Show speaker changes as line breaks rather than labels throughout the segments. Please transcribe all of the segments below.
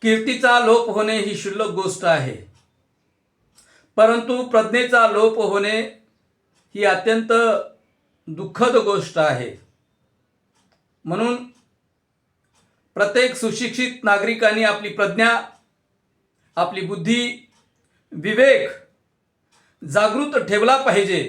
कीर्तीचा लोप होणे ही क्षुल्लक गोष्ट आहे, परंतु प्रज्ञेचा लोप होणे ही अत्यंत दुःखद गोष्ट आहे. म्हणून प्रत्येक सुशिक्षित नागरिकांनी आपली प्रज्ञा, आपली बुद्धी, विवेक जागृत ठेवला पाहिजे.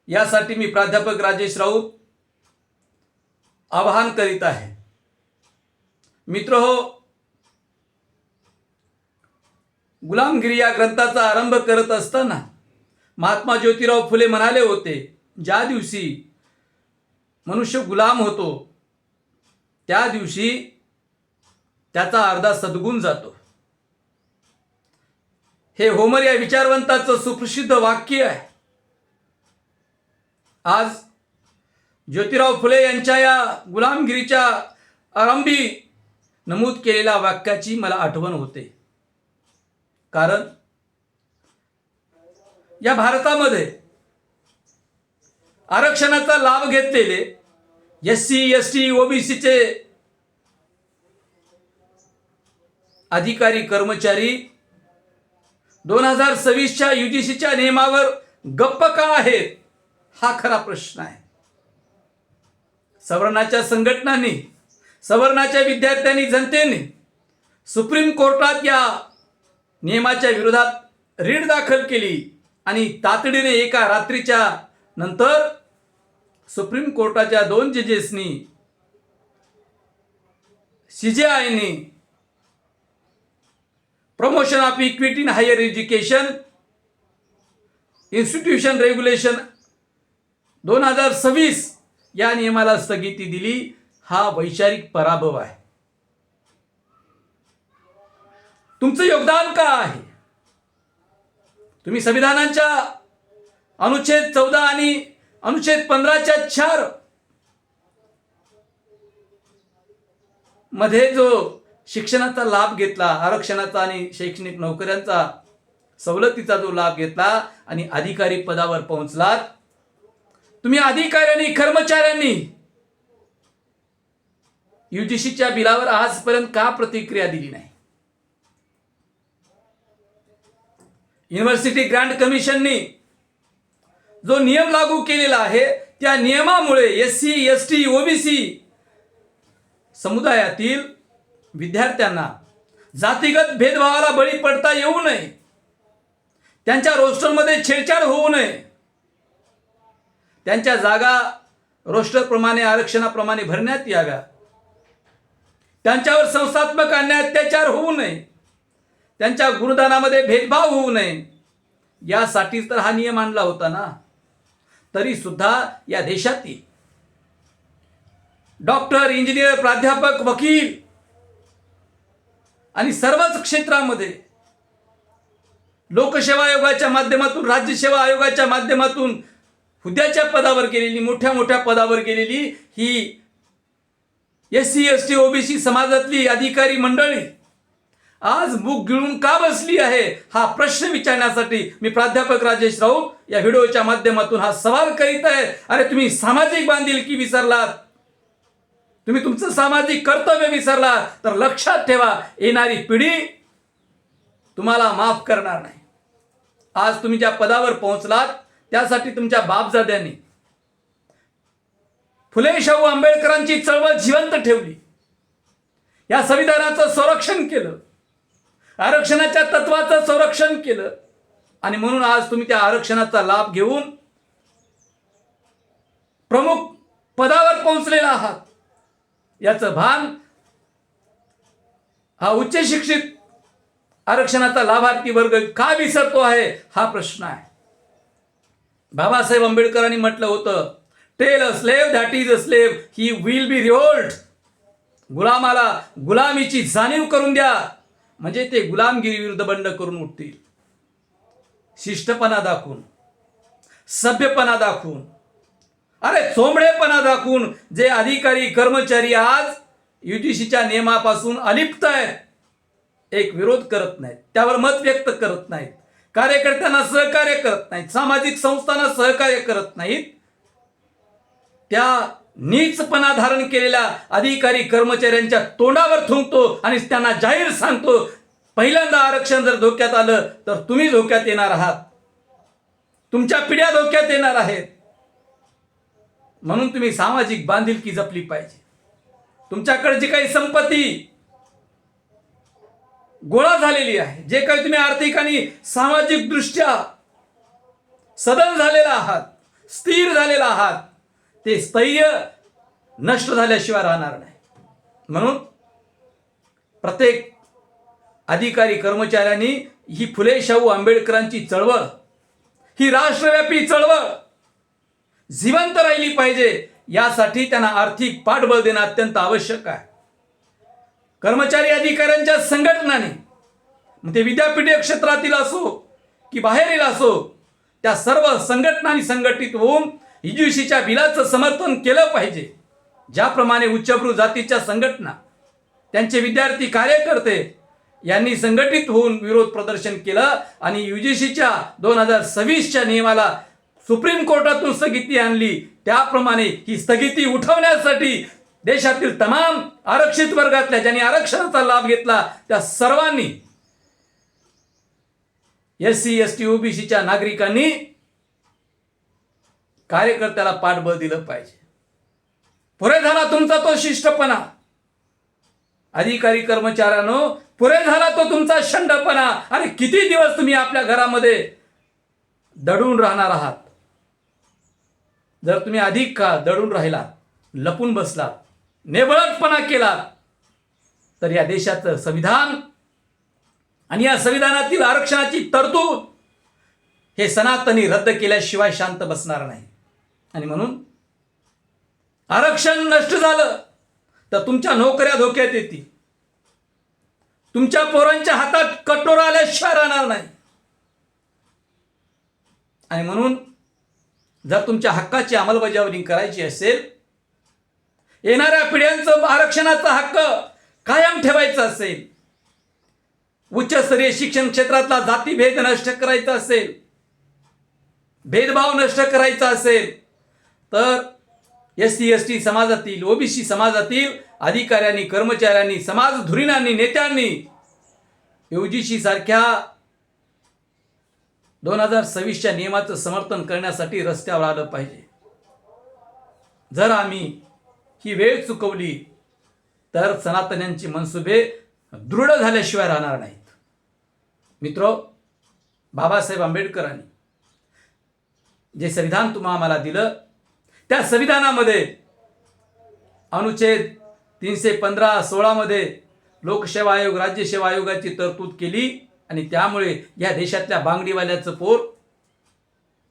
यासाठी मी प्राध्यापक राजेश राऊत आवाहन करीत आहे. मित्रहो, गुलामगिरी या ग्रंथाचा आरंभ करत असताना महात्मा ज्योतिराव फुले म्हणाले होते, ज्या दिवशी मनुष्य गुलाम होतो त्या दिवशी त्याचा अर्धा सद्गुण जातो. हे होमर या विचारवंताचं सुप्रसिद्ध वाक्य आहे. आज ज्योतिराव फुले यांच्या या गुलामगिरीच्या आरंभी नमूद केलेल्या वाक्याची मला आठवण होते. कारण या भारतामध्ये आरक्षणाचा लाभ घेतलेले SC, ST, OBCचे अधिकारी कर्मचारी 2026च्या UGCच्या नियमावर गप्प का आहेत, हा खरा प्रश्न आहे. सवर्णाच्या संघटनांनी, सवर्णाच्या विद्यार्थ्यांनी, जनतेने सुप्रीम कोर्टात या नियमाच्या विरोधात रीट दाखल केली आणि तातडीने एका रात्रीच्या नंतर सुप्रीम कोर्टाच्या 2 जजेसनी, CJIनी promotion of equity in higher education institution regulation 2026 या नियमाला स्थगिती दिली. हा वैचारिक पराभव आहे. तुमचं योगदान का आहे? तुम्ही संविधानाच्या अनुच्छेद 14 आणि अनुच्छेद 15च्या 4 मध्ये जो शिक्षणाचा लाभ घेतला, आरक्षणाचा आणि शैक्षणिक नोकऱ्यांचा सवलतीचा जो लाभ घेतला आणि अधिकारी पदावर पोहोचलात, तुम्ही अधिकाऱ्यांनी, कर्मचाऱ्यांनी UGCच्या बिलावर आजपर्यंत का प्रतिक्रिया दिली नाही? युनिव्हर्सिटी ग्रँट कमिशननी जो नियम लागू केलेला आहे त्या नियमामुळे SC, ST, OBC समुदायातील विद्यार्थ्यांना जातीगत भेदभावाला बळी पडता येऊ नये, त्यांच्या रोस्टरमध्ये छेडछाड होऊ नये, त्यांच्या जागा रोस्टरप्रमाणे आरक्षणाप्रमाणे भरण्यात याव्या, त्यांच्यावर संस्थात्मक अन्याय अत्याचार होऊ नये, त्यांच्या गुणदानामध्ये भेदभाव होऊ नये, यासाठी तर हा नियम आणला होता ना. तरी सुद्धा या देशातील डॉक्टर, इंजिनियर, प्राध्यापक, वकील आणि सर्वच क्षेत्रामध्ये लोकसेवा आयोगाच्या माध्यमातून, राज्यसेवा आयोगाच्या माध्यमातून हुद्द्याच्या पदावर गेलेली, मोठ्या मोठ्या पदावर गेलेली ही SC, ST, OBC समाजातली अधिकारी मंडळी आज मुख गिळून का बसली आहे, हा प्रश्न विचारण्यासाठी मी प्राध्यापक राजेश राऊत या व्हिडिओच्या माध्यमातून हा सवाल करीत आहे. अरे तुम्ही सामाजिक बांधिलकी विसरलात, तुम्ही तुमचं सामाजिक कर्तव्य विसरलात तर लक्षात ठेवा, येणारी पिढी तुम्हाला माफ करणार नाही. आज तुम्ही ज्या पदावर पोहोचलात त्यासाठी तुमच्या बापजाद्यांनी फुले शाहू आंबेडकरांची चळवळ जिवंत ठेवली, या संविधानाचं संरक्षण केलं, आरक्षणाच्या तत्वाचं संरक्षण केलं आणि म्हणून आज तुम्ही त्या आरक्षणाचा लाभ घेऊन प्रमुख पदावर पोहोचलेला आहात. याचं भान हा उच्च शिक्षित आरक्षणाचा लाभार्थी वर्ग का विसरतो आहे, हा प्रश्न आहे. बाबासाहेब आंबेडकरांनी म्हटलं होतं, tell a slave that is a slave he will be revolt. गुलामाला गुलामीची जाणीव करून द्या, म्हणजे ते गुलामगिरी विरुद्ध बंड करून उठतील. शिष्टपणा दाखवून, सभ्यपणा दाखवून, अरे चोंबडेपणा दाखवून जे अधिकारी कर्मचारी आज UGCच्या नियमापासून अलिप्त आहेत, एक विरोध करत नाहीत, त्यावर मत व्यक्त करत नाहीत, कार्यकर्त्यांना सहकार्य करत नाहीत, सामाजिक संस्थांना सहकार्य करत नाहीत, त्या नीचपणा धारण केलेल्या अधिकारी कर्मचाऱ्यांच्या तोंडावर थुंकतो आणि त्यांना जाहीर सांगतो, पहिल्यांदा आरक्षण जर धोक्यात आलं तर तुम्ही धोक्यात येणार आहात, तुमच्या पिढ्या धोक्यात येणार आहेत. म्हणून तुम्ही सामाजिक बांधिलकी जपली पाहिजे. तुमच्याकडे जी काही संपत्ती गोळा झालेली आहे, जे काही तुम्ही आर्थिक आणि सामाजिक दृष्ट्या सदन झालेला आहात, स्थिर झालेला आहात, ते स्थैर्य नष्ट झाल्याशिवाय राहणार नाही. म्हणून प्रत्येक अधिकारी कर्मचाऱ्यांनी ही फुले शाहू आंबेडकरांची चळवळ, ही राष्ट्रव्यापी चळवळ जिवंत राहिली पाहिजे. यासाठी त्यांना आर्थिक पाठबळ देणं अत्यंत आवश्यक आहे. कर्मचारी अधिकाऱ्यांच्या संघटनाने, मग ते विद्यापीठीय क्षेत्रातील असो की बाहेरील असो, त्या सर्व संघटनांनी संघटित होऊन UGCच्या बिलाचं समर्थन केलं पाहिजे. ज्याप्रमाणे उच्चभ्रू जातीच्या संघटना, त्यांचे विद्यार्थी कार्यकर्ते यांनी संघटित होऊन विरोध प्रदर्शन केलं आणि UGCच्या 2026च्या नियमाला सुप्रीम कोर्टातून स्थगिती आणली, त्याप्रमाणे ही स्थगिती उठवण्यासाठी देशातील तमाम आरक्षित वर्गातल्या ज्यांनी आरक्षणाचा लाभ घेतला त्या सर्वांनी, SC ST OBCच्या नागरिकांनी कार्यकर्त्याला पाठबळ दिलं पाहिजे. पुरे झाला तुमचा तो शिष्टपणा, अधिकारी कर्मचाऱ्यांनो, पुरे झाला तो तुमचा शंडपणा. आणि किती दिवस तुम्ही आपल्या घरामध्ये दडून राहणार आहात? जर तुम्ही अधिक काळ दडून राहिलात, लपून बसलात, नेबळटपणा केलात, तर या देशाचं संविधान आणि या संविधानातील आरक्षणाची तरतूद हे सनातनी रद्द केल्याशिवाय शांत बसणार नाही. आणि म्हणून आरक्षण नष्ट झालं तर तुमच्या नोकऱ्या धोक्यात येतील, तुमच्या पोरांच्या हातात कटोरा आल्याशिवाय राहणार नाही. आणि म्हणून जर तुमच्या हक्काची अंमलबजावणी करायची असेल, येणाऱ्या पिढ्यांचं आरक्षणाचा हक्क कायम ठेवायचा असेल, उच्चस्तरीय शिक्षण क्षेत्रातला जातीभेद नष्ट करायचा असेल, भेदभाव नष्ट करायचा असेल, तर SC ST समाजातील, OBC समाजातील अधिकाऱ्यांनी, कर्मचाऱ्यांनी, समाज धुरीणांनी, नेत्यांनी UGC सारख्या 2026च्या नियमाचं समर्थन करण्यासाठी रस्त्यावर आलं पाहिजे. जर आम्ही ही वेळ चुकवली तर सनातन्यांचे मनसुबे दृढ झाल्याशिवाय राहणार नाहीत. मित्रो, बाबासाहेब आंबेडकरांनी जे संविधान तुम्हा आम्हाला दिलं, त्या संविधानामध्ये अनुच्छेद 315-16 मध्ये लोकसेवा आयोग, राज्यसेवा आयोगाची तरतूद केली आणि त्यामुळे या देशातल्या बांगडीवाल्याचं पोर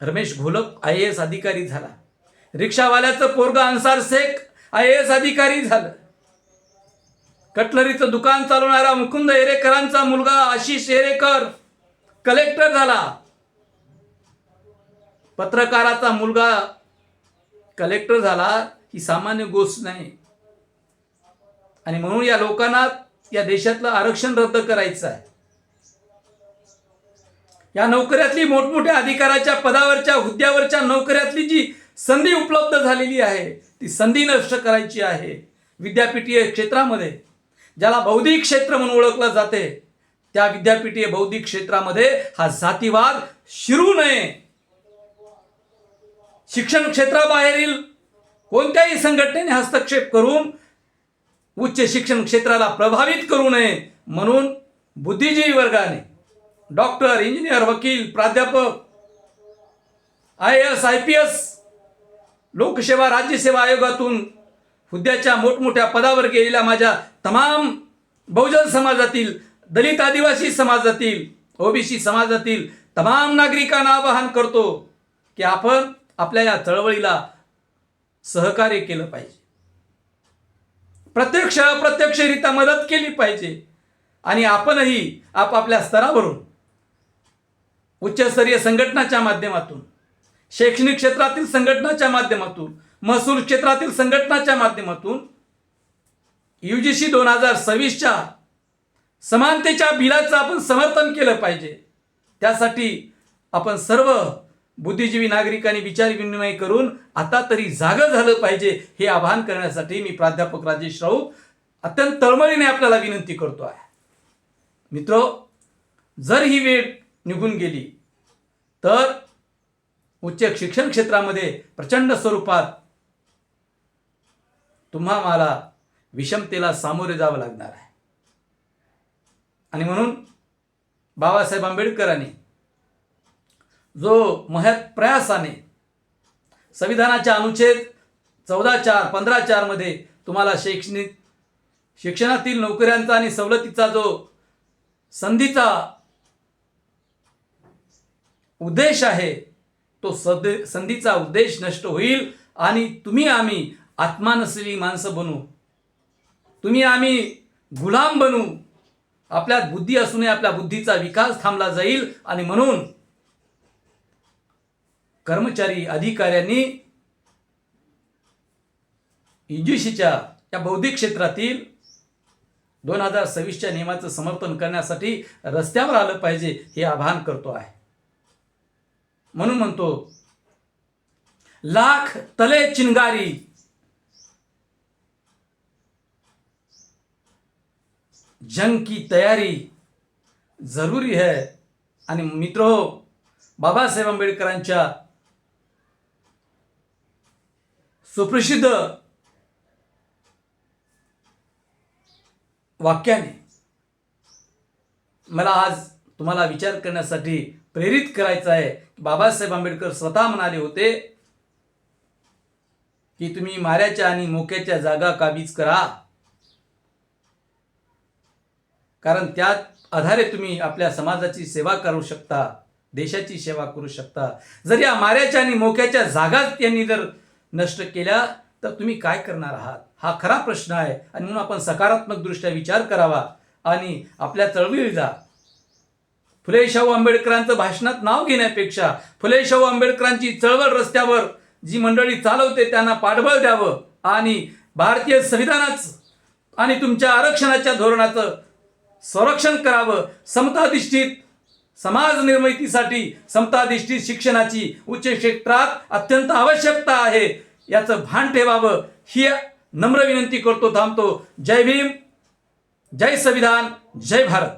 रमेश घोलप IAS अधिकारी झाला, रिक्षावाल्याचं पोरगा अन्सार शेख IAS अधिकारी झालं, कटलरीचं दुकान चालवणारा मुकुंद एरेकरांचा मुलगा आशिष एरेकर कलेक्टर झाला, पत्रकाराचा मुलगा कलेक्टर झाला. ही सामान्य गोष्ट नाही. आणि म्हणून या लोकांना या देशातलं आरक्षण रद्द करायचं आहे. या नोकऱ्यातली, मोठमोठ्या अधिकाराच्या पदावरच्या, हुद्द्यावरच्या नोकऱ्यातली जी संधी उपलब्ध झालेली आहे, ती संधी नष्ट करायची आहे. विद्यापीठीय क्षेत्रामध्ये, ज्याला बौद्धिक क्षेत्र म्हणून ओळखलं जाते, त्या विद्यापीठीय बौद्धिक क्षेत्रामध्ये हा जातीवाद शिरू नये. शिक्षण क्षेत्राबाहेरील कोणत्याही संघटनेने हस्तक्षेप करून उच्च शिक्षण क्षेत्राला प्रभावित करू नये. म्हणून बुद्धिजीवी वर्गाने, डॉक्टर, इंजिनियर, वकील, प्राध्यापक, IAS IPS, लोकसेवा, राज्यसेवा आयोगातून हुद्द्याच्या मोठमोठ्या पदावर गेलेल्या माझ्या तमाम बहुजन समाजातील, दलित आदिवासी समाजातील, OBC समाजातील तमाम नागरिकांना आवाहन करतो की आपण आपल्या या चळवळीला सहकार्य केलं पाहिजे, प्रत्यक्ष अप्रत्यक्षरित्या मदत केली पाहिजे. आणि आपणही आपापल्या स्तरावरून उच्चस्तरीय संघटनाच्या माध्यमातून, शैक्षणिक क्षेत्रातील संघटनाच्या माध्यमातून, महसूल क्षेत्रातील संघटनाच्या माध्यमातून UGC 2026च्या समानतेच्या बिलाचं आपण समर्थन केलं पाहिजे. त्यासाठी आपण सर्व बुद्धिजीवी नागरिकांनी विचार विनिमय करून आता तरी जागं झालं पाहिजे, हे आवाहन करण्यासाठी मी प्राध्यापक राजेश राऊत अत्यंत तळमळीने आपल्याला विनंती करतो आहे. मित्रो, जर ही वेळ निघून गेली तर उच्च शिक्षण क्षेत्रामध्ये प्रचंड स्वरूपात तुम्हा मला विषमतेला सामोरे जावं लागणार आहे. आणि म्हणून बाबासाहेब आंबेडकरांनी जो महत् प्रयासाने संविधानाच्या अनुच्छेद 14(4), 15(4) मध्ये तुम्हाला शिक्षणातील नोकऱ्यांचा आणि सवलतीचा जो संधीचा उद्देश आहे, तो संधीचा उद्देश नष्ट होईल आणि तुम्ही आम्ही आत्मा नसलेली माणसं बनू, तुम्ही आम्ही गुलाम बनू. आपल्यात बुद्धी असूनही आपल्या बुद्धीचा विकास थांबला जाईल. आणि म्हणून कर्मचारी अधिकाऱ्यांनी UGCच्या या बौद्धिक क्षेत्रातील 2026च्या नियमाचं समर्थन करण्यासाठी रस्त्यावर आलं पाहिजे, हे आवाहन करतो आहे. म्हणून म्हणतो, लाख तले चिंगारी, जंग की तयारी जरूरी है. आणि मित्रो, बाबासाहेब आंबेडकरांच्या सुप्रसिद्ध वाक्याने मला आज तुम्हाला विचार करण्यासाठी प्रेरित करायचं आहे. बाबासाहेब आंबेडकर स्वतः म्हणाले होते की तुम्ही माऱ्याच्या आणि मोक्याच्या जागा काबीज करा, कारण त्यात आधारे तुम्ही आपल्या समाजाची सेवा करू शकता, देशाची सेवा करू शकता. जर या माऱ्याच्या आणि मोक्याच्या जागाच यांनी जर नष्ट केल्या तर तुम्ही काय करणार आहात, हा खरा प्रश्न आहे. आणि म्हणून आपण सकारात्मक दृष्ट्या विचार करावा आणि आपल्या चळवळीला फुले शाहू आंबेडकरांचं भाषणात नाव घेण्यापेक्षा फुले शाहू आंबेडकरांची चळवळ रस्त्यावर जी मंडळी चालवते त्यांना पाठबळ द्यावं आणि भारतीय संविधानाचं आणि तुमच्या आरक्षणाच्या धोरणाचं संरक्षण करावं. समताधिष्ठित समाज निर्मितीसाठी समताधिष्ठित शिक्षणाची उच्च क्षेत्रात अत्यंत आवश्यकता आहे, याचं भान ठेवावं, ही नम्र विनंती करतो. थांबतो. जय भीम, जय संविधान, जय भारत.